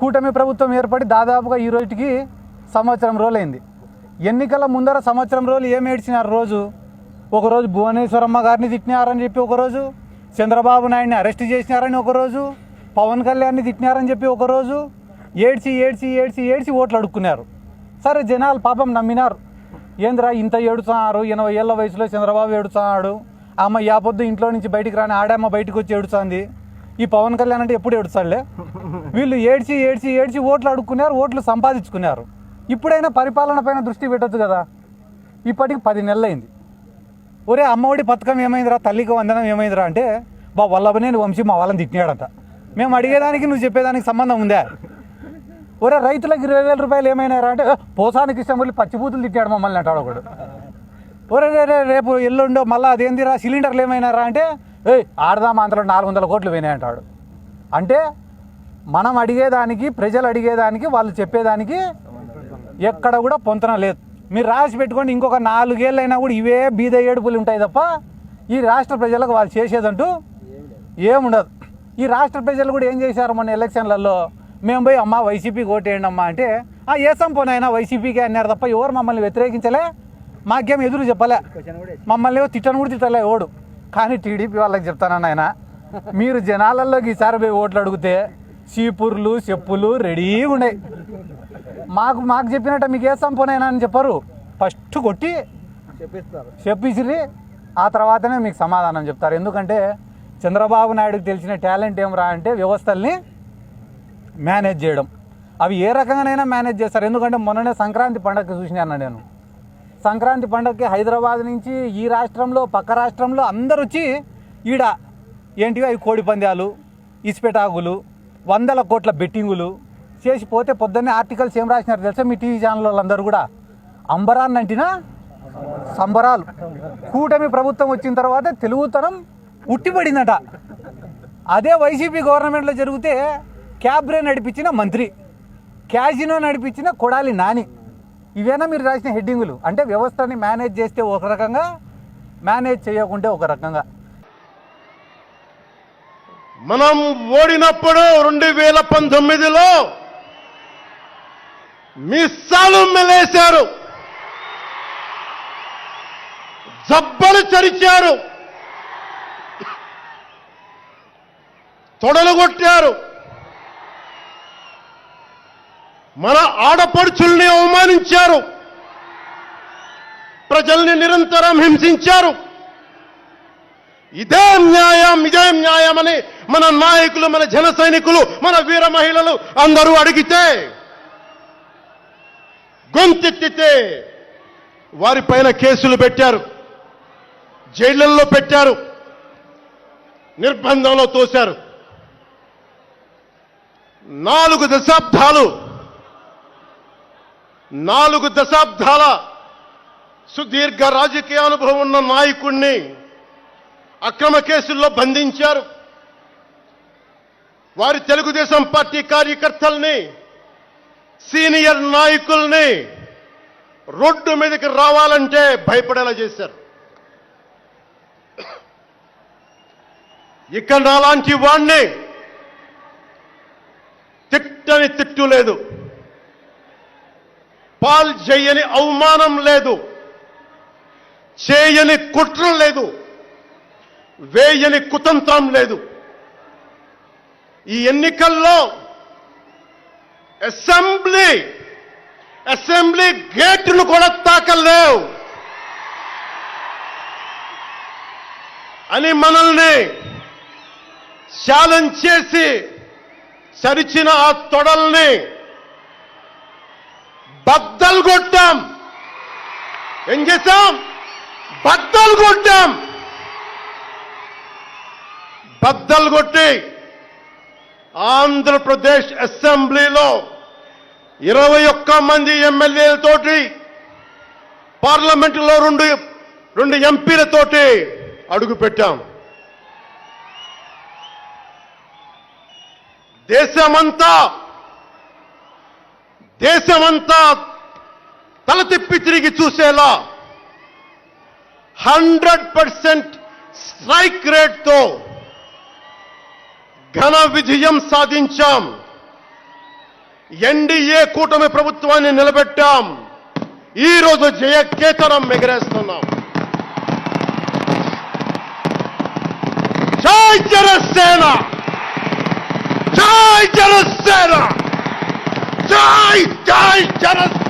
కూటమి ప్రభుత్వం ఏర్పడి దాదాపుగా ఈ రోజుకి సంవత్సరం రోజులైంది. ఎన్నికల ముందర సంవత్సరం రోజులు ఏం ఏడ్చినారు? ఒకరోజు భువనేశ్వరమ్మ గారిని తిట్టినారని చెప్పి ఒకరోజు, చంద్రబాబు నాయుడిని అరెస్ట్ చేసినారని ఒకరోజు, పవన్ కళ్యాణ్ని తిట్టినారని చెప్పి ఒకరోజు ఏడ్చి ఏడ్చి ఏడ్చి ఏడ్చి ఓట్లు అడుక్కున్నారు. సరే, జనాలు పాపం నమ్మినారు. ఏంద్రా ఇంత ఏడుస్తున్నారు, 80 ఏళ్ళ వయసులో చంద్రబాబు ఏడుస్తున్నాడు, అమ్మ యాపొద్దు ఇంట్లో నుంచి బయటికి రాని ఆడమ్మ బయటకు వచ్చి ఏడుస్తుంది, ఈ పవన్ కళ్యాణ్ అంటే ఎప్పుడు ఏడుస్తాడులే. వీళ్ళు ఏడ్చి ఏడ్చి ఏడ్చి ఓట్లు అడుక్కున్నారు, ఓట్లు సంపాదించుకున్నారు. ఇప్పుడైనా పరిపాలన పైన దృష్టి పెట్టచ్చు కదా. ఇప్పటికి 10 నెలలైంది. ఒరే అమ్మఒడి పథకం ఏమైందిరా, తల్లికి వందనం ఏమైందిరా అంటే వల్లభనేని వంశీ మా వాళ్ళని తిట్టినాడంట. మేము అడిగేదానికి నువ్వు చెప్పేదానికి సంబంధం ఉందా? ఒరే రైతులకు 20,000 రూపాయలు ఏమైనారా అంటే పోసానికి ఇష్టం వెళ్ళి పచ్చిబూతులు తిట్టాడు మమ్మల్ని అంటాడు ఒకడు. ఒరే రేపు ఎల్లుండో మళ్ళీ అదేందిరా సిలిండర్లు ఏమైనారా అంటే ఆడదాం అంతలో 400 కోట్లు పోయినాయి అంటాడు. అంటే మనం అడిగేదానికి, ప్రజలు అడిగేదానికి, వాళ్ళు చెప్పేదానికి ఎక్కడ కూడా పొంతన లేదు. మీరు రాసి పెట్టుకోండి, ఇంకొక 4 ఏళ్ళైనా కూడా ఇవే బీద ఏడుపులు ఉంటాయి తప్ప ఈ రాష్ట్ర ప్రజలకు వాళ్ళు చేసేదంటూ ఏముండదు. ఈ రాష్ట్ర ప్రజలు కూడా ఏం చేశారు మొన్న ఎలక్షన్లలో, మేము పోయి అమ్మ వైసీపీకి ఓటేయండి అమ్మా అంటే ఏసం పోనైనా వైసీపీకే అన్నారు తప్ప ఎవరు మమ్మల్ని వ్యతిరేకించలే, మాకేం ఎదురు చెప్పలే, మమ్మల్ని తిట్టను కూడా తిట్టలే ఓడు. కానీ టీడీపీ వాళ్ళకి చెప్తానన్న ఆయన, మీరు జనాలలోకి ఈసారి పోయి ఓట్లు అడిగితే చీపుర్లు చెప్పులు రెడీగా ఉన్నాయి. మాకు చెప్పినట్టు మీకు ఏ సంపోనైనా అని చెప్పరు, ఫస్ట్ కొట్టి చెప్పిసిరి, ఆ తర్వాతనే మీకు సమాధానం చెప్తారు. ఎందుకంటే చంద్రబాబు నాయుడుకి తెలిసిన టాలెంట్ ఏమరా అంటే వ్యవస్థల్ని మేనేజ్ చేయడం. అవి ఏ రకంగానైనా మేనేజ్ చేస్తారు. ఎందుకంటే మొన్ననే సంక్రాంతి పండగకి చూసినాను నేను. సంక్రాంతి పండగకి హైదరాబాద్ నుంచి ఈ రాష్ట్రంలో పక్క రాష్ట్రంలో అందరు వచ్చి ఈడ ఏంటివి అవి కోడి పందాలు, ఇసుపెటాకులు, 100 కోట్ల బెట్టింగులు చేసిపోతే పొద్దున్నే ఆర్టికల్స్ ఏం రాసినారు తెలుసా మీ టీవీ ఛానల్ వాళ్ళందరూ కూడా? అంబరాన్నంటినా సంబరాలు. కూటమి ప్రభుత్వం వచ్చిన తర్వాత తెలుగుతనం ఉట్టిపడిందట. అదే వైసీపీ గవర్నమెంట్లో జరిగితే క్యాబ్రే నడిపించిన మంత్రి, క్యాజినో నడిపించిన కొడాలి నాని, ఇవేనా మీరు రాసిన హెడ్డింగులు? అంటే వ్యవస్థని మేనేజ్ చేస్తే ఒక రకంగా, మేనేజ్ చేయకుంటే ఒక రకంగా. మనం ఓడినప్పుడు 2019లో మిస్సాలు మెలేశారు, జబ్బలు చరిచారు, తొడలు కొట్టారు, మన ఆడపడుచుల్ని అవమానించారు, ప్రజల్ని నిరంతరం హింసించారు. ఇదే న్యాయం అని మన నాయకులు, మన జన సైనికులు, మన వీర మహిళలు అందరూ అడిగితే, గొంతెత్తితే వారిపైన కేసులు పెట్టారు, జైళ్లలో పెట్టారు, నిర్బంధంలో తోశారు. 4 దశాబ్దాల సుదీర్ఘ రాజకీయ అనుభవం ఉన్న నాయకుణ్ణి అక్రమ కేసుల్లో బంధించారు. వారి తెలుగుదేశం పార్టీ కార్యకర్తల్ని, సీనియర్ నాయకుల్ని రోడ్డు మీదకి రావాలంటే భయపడేలా చేశారు. ఇక్కడ అలాంటి వాణ్ణి తిట్టని తిట్టు లేదు, పాల్ చేయని అవమానం లేదు, చేయని కుట్ర లేదు, వేయని కుతంత్రం లేదు. ఈ ఎన్నికల్లో అసెంబ్లీ గేటును కూడా తాకలేవు అని మనల్ని ఛాలెంజ్ చేసి చరిచిన ఆ తొడల్ని బద్దలు కొట్టాం. ఏం చేశాం? బద్దలు కొట్టాం. బద్దలు కొట్టి ఆంధ్రప్రదేశ్ అసెంబ్లీలో 21 మంది ఎమ్మెల్యేలతోటి, పార్లమెంటులో 2 ఎంపీలతోటి అడుగు పెట్టాం. దేశమంతా తల తిప్పి తిరిగి చూసేలా 100% స్ట్రైక్ రేట్తో ఘన విజయం సాధించాం. ఎన్డీఏ కూటమి ప్రభుత్వాన్ని నిలబెట్టాం. ఈ రోజు జయకేతనం ఎగరేస్తున్నాం. జై జనసేన, జై జనసేన, జై జై జనసేన.